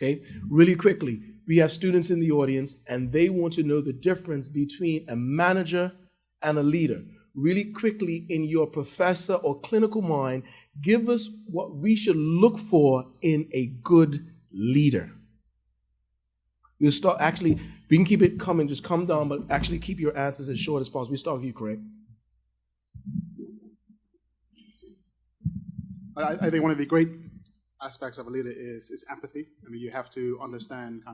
Okay, really quickly, we have students in the audience and they want to know the difference between a manager and a leader. Really quickly, in your professor or clinical mind, give us what we should look for in a good leader. We'll start, actually, we can keep it coming, just come down, but actually keep your answers as short as possible. We'll start with you, Craig. I think one of the great aspects of a leader is empathy. I mean, you have to understand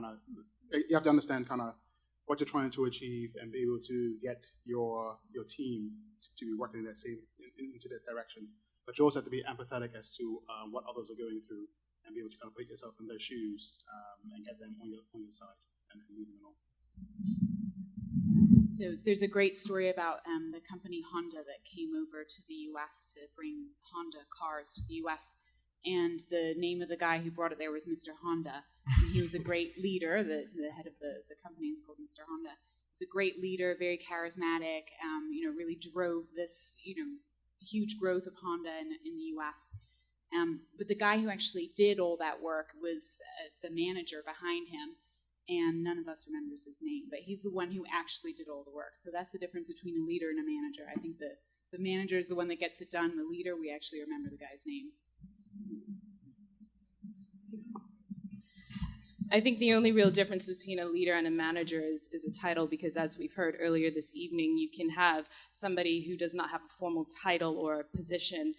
what you're trying to achieve and be able to get your team to be working in into that direction. But you also have to be empathetic as to what others are going through and be able to kind of put yourself in their shoes and get them on your side and lead them along. So there's a great story about the company Honda that came over to the U.S. to bring Honda cars to the U.S. And the name of the guy who brought it there was Mr. Honda. And he was a great leader. The head of the company is called Mr. Honda. He's a great leader, very charismatic, really drove this, huge growth of Honda in the U.S. But the guy who actually did all that work was the manager behind him. And none of us remembers his name, but he's the one who actually did all the work. So that's the difference between a leader and a manager. I think the manager is the one that gets it done. The leader, we actually remember the guy's name. I think the only real difference between a leader and a manager is a title, because as we've heard earlier this evening, you can have somebody who does not have a formal title or a position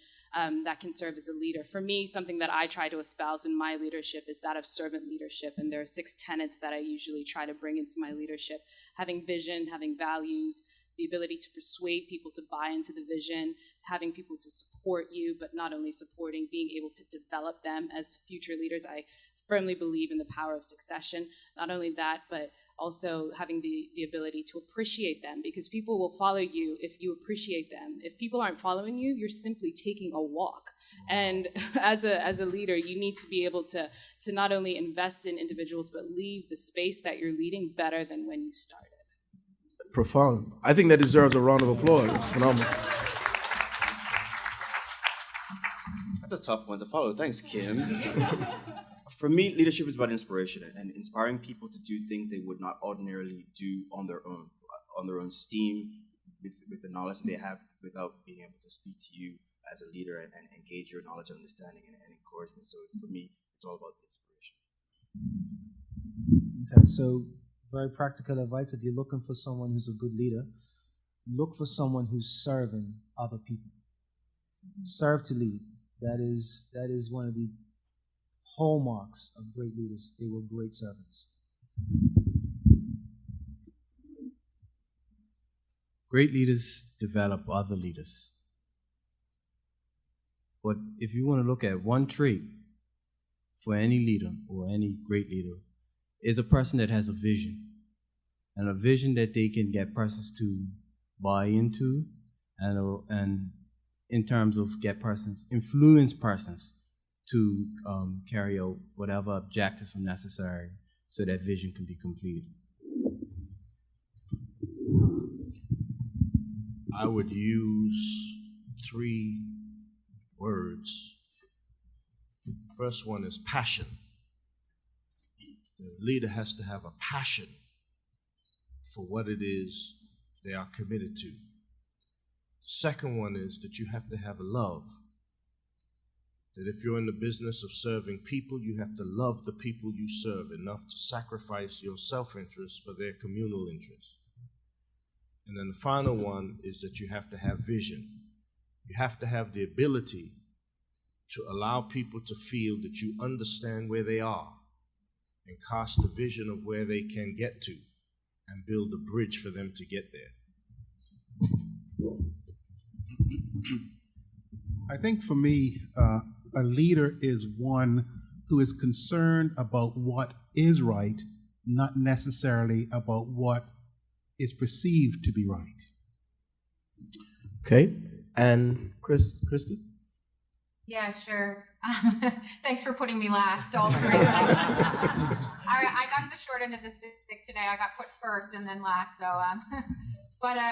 that can serve as a leader. For me, something that I try to espouse in my leadership is that of servant leadership, and there are 6 tenets that I usually try to bring into my leadership: having vision, having values, the ability to persuade people to buy into the vision, having people to support you, but not only supporting, being able to develop them as future leaders. I firmly believe in the power of succession. Not only that, but also having the ability to appreciate them, because people will follow you if you appreciate them. If people aren't following you, you're simply taking a walk. And as a leader, you need to be able to not only invest in individuals, but leave the space that you're leading better than when you started. Profound. I think that deserves a round of applause. It's phenomenal. That's a tough one to follow. Thanks, Kim. For me, leadership is about inspiration and inspiring people to do things they would not ordinarily do on their own steam, with the knowledge that they have, without being able to speak to you as a leader and engage your knowledge, understanding, and encouragement. So for me, it's all about inspiration. Okay, so very practical advice. If you're looking for someone who's a good leader, look for someone who's serving other people. Serve to lead. That is one of the hallmarks of great leaders. They were great servants. Great leaders develop other leaders. But if you want to look at one trait for any leader or any great leader, is a person that has a vision, and a vision that they can get persons to buy into, and in terms of influence persons to carry out whatever objectives are necessary so that vision can be completed. I would use 3 words. The first one is passion. The leader has to have a passion for what it is they are committed to. The second one is that you have to have a love. That if you're in the business of serving people, you have to love the people you serve enough to sacrifice your self-interest for their communal interest. And then the final one is that you have to have vision. You have to have the ability to allow people to feel that you understand where they are and cast a vision of where they can get to and build a bridge for them to get there. I think for me, a leader is one who is concerned about what is right, not necessarily about what is perceived to be right. Okay, and Christy? Yeah, sure. Thanks for putting me last. All the great I got the short end of the stick today. I got put first and then last. So, but I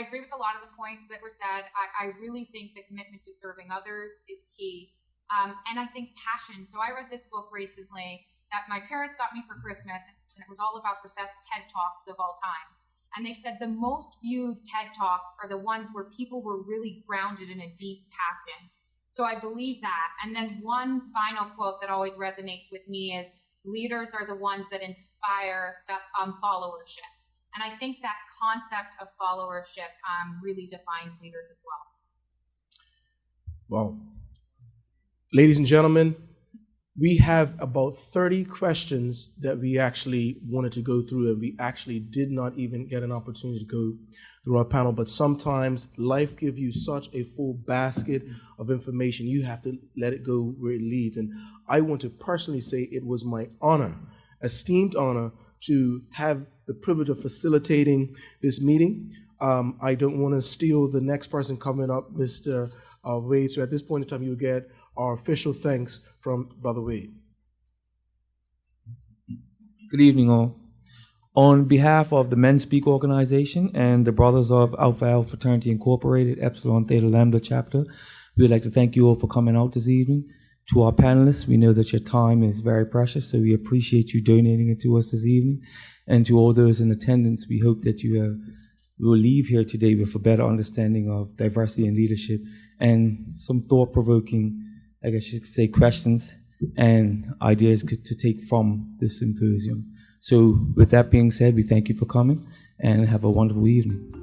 agree with a lot of the points that were said. I really think the commitment to serving others is key. And I think passion. So I read this book recently that my parents got me for Christmas, and it was all about the best TED Talks of all time. And they said the most viewed TED Talks are the ones where people were really grounded in a deep passion. So I believe that. And then one final quote that always resonates with me is, leaders are the ones that inspire that followership. And I think that concept of followership really defines leaders as well. Wow. Ladies and gentlemen, we have about 30 questions that we actually wanted to go through, and we actually did not even get an opportunity to go through our panel. But sometimes life gives you such a full basket of information, you have to let it go where it leads. And I want to personally say it was my honor, esteemed honor, to have the privilege of facilitating this meeting. I don't want to steal the next person coming up, Mr. Wade. So at this point in time, you'll get our official thanks from Brother Wade. Good evening, all. On behalf of the Men Speak organization and the Brothers of Alpha Alpha Fraternity Incorporated, Epsilon, Theta, Lambda chapter, we would like to thank you all for coming out this evening. To our panelists, we know that your time is very precious, so we appreciate you donating it to us this evening. And to all those in attendance, we hope that you will leave here today with a better understanding of diversity and leadership and some thought-provoking, I guess you could say, questions and ideas to take from this symposium. So with that being said, we thank you for coming and have a wonderful evening.